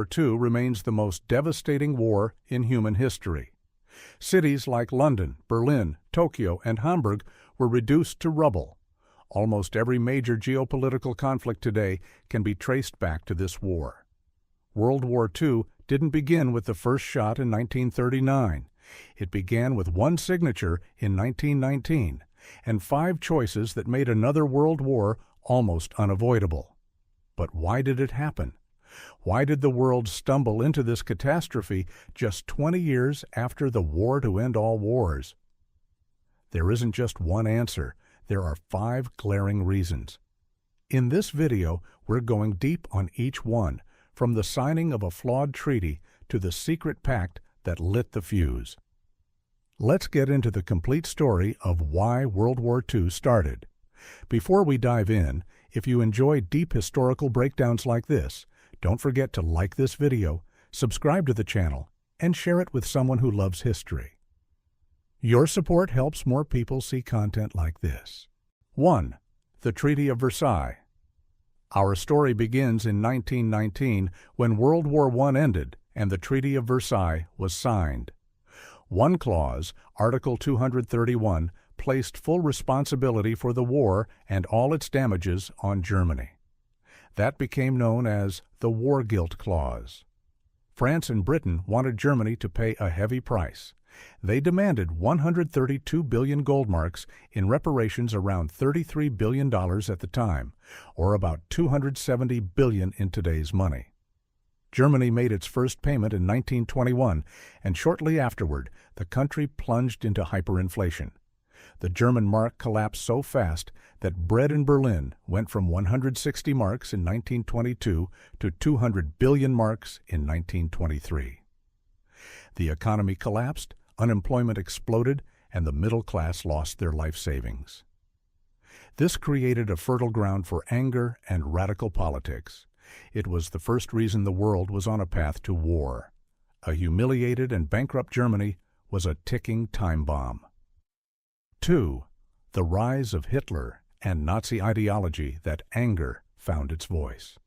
War II remains the most devastating war in human history. Cities like London, Berlin, Tokyo, and Hamburg were reduced to rubble. Almost every major geopolitical conflict today can be traced back to this war. World War II didn't begin with the first shot in 1939. It began with one signature in 1919 and 5 choices that made another world war almost unavoidable. But why did it happen? Why did the world stumble into this catastrophe just 20 years after the war to end all wars? There isn't just one answer. There are 5 glaring reasons. In this video, we're going deep on each one, from the signing of a flawed treaty to the secret pact that lit the fuse. Let's get into the complete story of why World War II started. Before we dive in, if you enjoy deep historical breakdowns like this, don't forget to like this video, subscribe to the channel, and share it with someone who loves history. Your support helps more people see content like this. 1. The Treaty of Versailles. Our story begins in 1919 when World War I ended and the Treaty of Versailles was signed. One clause, Article 231, placed full responsibility for the war and all its damages on Germany. That became known as the War Guilt Clause. France and Britain wanted Germany to pay a heavy price. They demanded 132 billion gold marks in reparations, around $33 billion at the time, or about 270 billion in today's money. Germany made its first payment in 1921, and shortly afterward, the country plunged into hyperinflation. The German mark collapsed so fast that bread in Berlin went from 160 marks in 1922 to 200 billion marks in 1923. The economy collapsed, unemployment exploded, and the middle class lost their life savings. This created a fertile ground for anger and radical politics. It was the first reason the world was on a path to war. A humiliated and bankrupt Germany was a ticking time bomb. 2. The rise of Hitler and Nazi ideology that anger found its voice.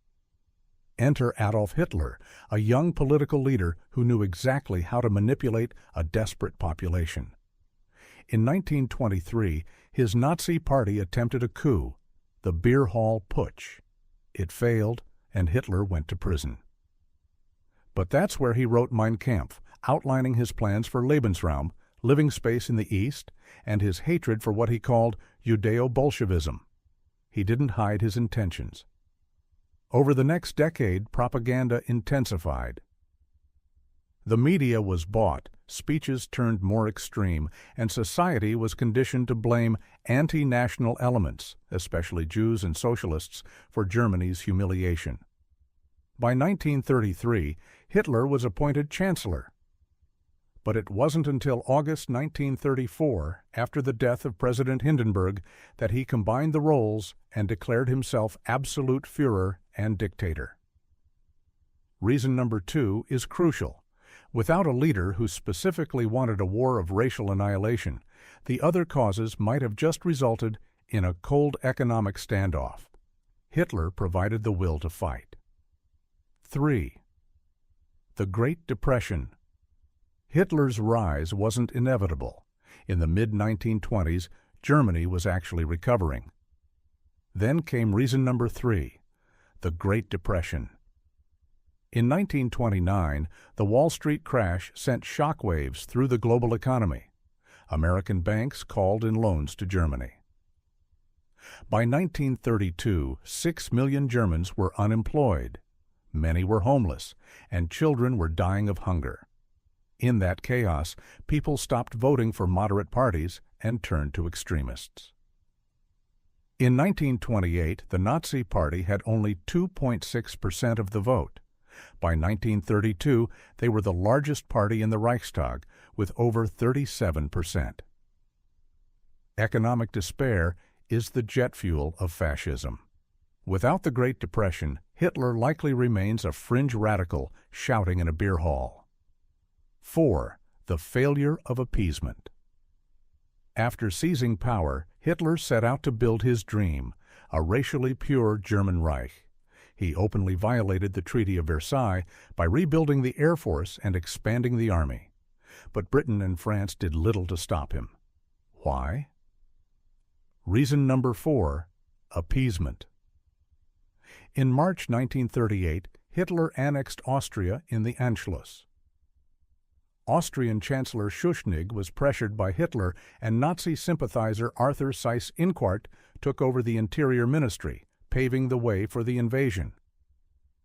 Enter Adolf Hitler, a young political leader who knew exactly how to manipulate a desperate population. In 1923, his Nazi party attempted a coup, the Beer Hall Putsch. It failed, and Hitler went to prison. But that's where he wrote Mein Kampf, outlining his plans for Lebensraum, living space in the East, and his hatred for what he called Judeo-Bolshevism. He didn't hide his intentions. Over the next decade, propaganda intensified. The media was bought, speeches turned more extreme, and society was conditioned to blame anti-national elements, especially Jews and socialists, for Germany's humiliation. By 1933, Hitler was appointed chancellor. But it wasn't until August 1934, after the death of President Hindenburg, that he combined the roles and declared himself absolute Führer and dictator. Reason number 2 is crucial. Without a leader who specifically wanted a war of racial annihilation, the other causes might have just resulted in a cold economic standoff. Hitler provided the will to fight. 3. The Great Depression. Hitler's rise wasn't inevitable. In the mid-1920s, Germany was actually recovering. Then came reason number 3, the Great Depression. In 1929, the Wall Street crash sent shockwaves through the global economy. American banks called in loans to Germany. By 1932, 6 million Germans were unemployed. Many were homeless, and children were dying of hunger. In that chaos, people stopped voting for moderate parties and turned to extremists. In 1928, the Nazi Party had only 2.6% of the vote. By 1932, they were the largest party in the Reichstag, with over 37%. Economic despair is the jet fuel of fascism. Without the Great Depression, Hitler likely remains a fringe radical shouting in a beer hall. 4. The failure of appeasement. After seizing power, Hitler set out to build his dream, a racially pure German Reich. He openly violated the Treaty of Versailles by rebuilding the Air Force and expanding the army. But Britain and France did little to stop him. Why? Reason number 4, appeasement. In March 1938, Hitler annexed Austria in the Anschluss. Austrian Chancellor Schuschnigg was pressured by Hitler, and Nazi sympathizer Arthur Seyss-Inquart took over the Interior Ministry, paving the way for the invasion.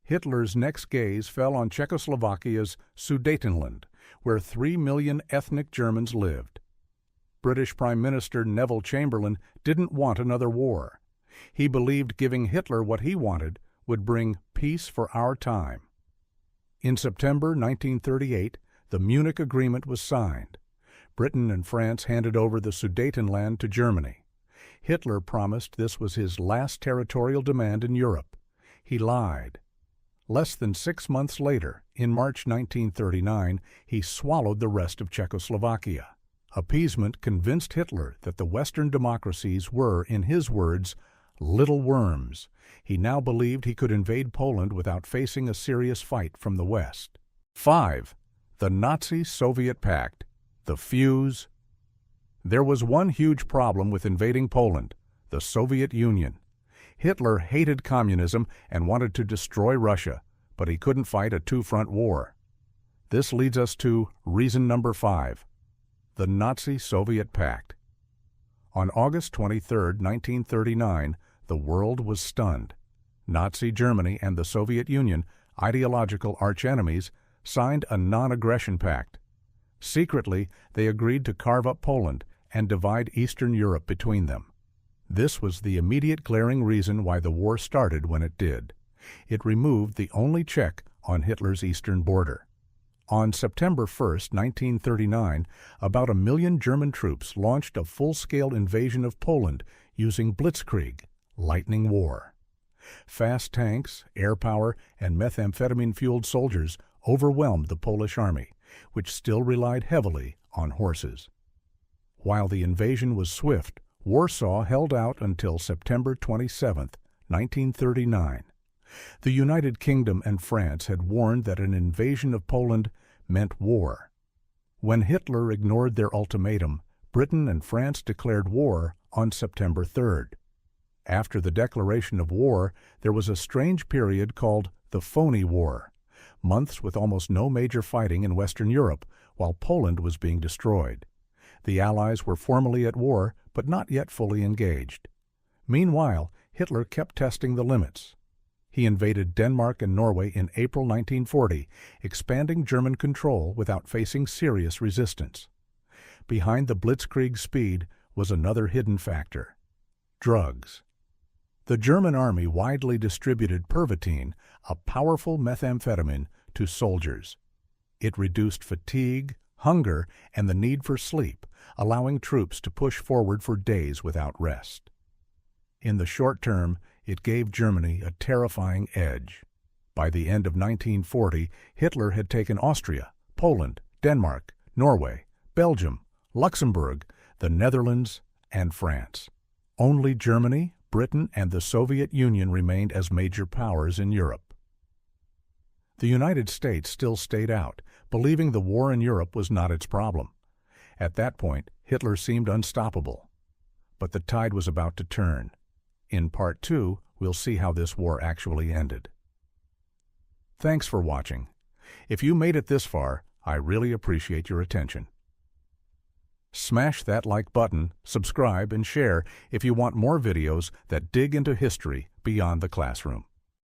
Hitler's next gaze fell on Czechoslovakia's Sudetenland, where 3 million ethnic Germans lived. British Prime Minister Neville Chamberlain didn't want another war. He believed giving Hitler what he wanted would bring peace for our time. In September 1938, the Munich Agreement was signed. Britain and France handed over the Sudetenland to Germany. Hitler promised this was his last territorial demand in Europe. He lied. Less than 6 months later, in March 1939, he swallowed the rest of Czechoslovakia. Appeasement convinced Hitler that the Western democracies were, in his words, little worms. He now believed he could invade Poland without facing a serious fight from the West. 5. The Nazi-Soviet Pact, the fuse. There was one huge problem with invading Poland, the Soviet Union. Hitler hated communism and wanted to destroy Russia, but he couldn't fight a two-front war. This leads us to reason number 5, the Nazi-Soviet Pact. On August 23, 1939, the world was stunned. Nazi Germany and the Soviet Union, ideological archenemies, signed a non-aggression pact. Secretly, they agreed to carve up Poland and divide Eastern Europe between them. This was the immediate glaring reason why the war started when it did. It removed the only check on Hitler's eastern border. On September 1, 1939, about 1 million German troops launched a full-scale invasion of Poland using blitzkrieg, lightning war. Fast tanks, air power, and methamphetamine-fueled soldiers overwhelmed the Polish army, which still relied heavily on horses. While the invasion was swift, Warsaw held out until September 27, 1939. The United Kingdom and France had warned that an invasion of Poland meant war. When Hitler ignored their ultimatum, Britain and France declared war on September 3rd. After the declaration of war, there was a strange period called the Phony War, months with almost no major fighting in Western Europe, while Poland was being destroyed. The Allies were formally at war, but not yet fully engaged. Meanwhile, Hitler kept testing the limits. He invaded Denmark and Norway in April 1940, expanding German control without facing serious resistance. Behind the blitzkrieg speed was another hidden factor: drugs. The German army widely distributed Pervitin, a powerful methamphetamine, to soldiers. It reduced fatigue, hunger, and the need for sleep, allowing troops to push forward for days without rest. In the short term, it gave Germany a terrifying edge. By the end of 1940, Hitler had taken Austria, Poland, Denmark, Norway, Belgium, Luxembourg, the Netherlands, and France. Only Germany, Britain, and the Soviet Union remained as major powers in Europe. The United States still stayed out, believing the war in Europe was not its problem. At that point, Hitler seemed unstoppable. But the tide was about to turn. In Part 2, we'll see how this war actually ended. Thanks for watching. If you made it this far, I really appreciate your attention. Smash that like button, subscribe, and share if you want more videos that dig into history beyond the classroom.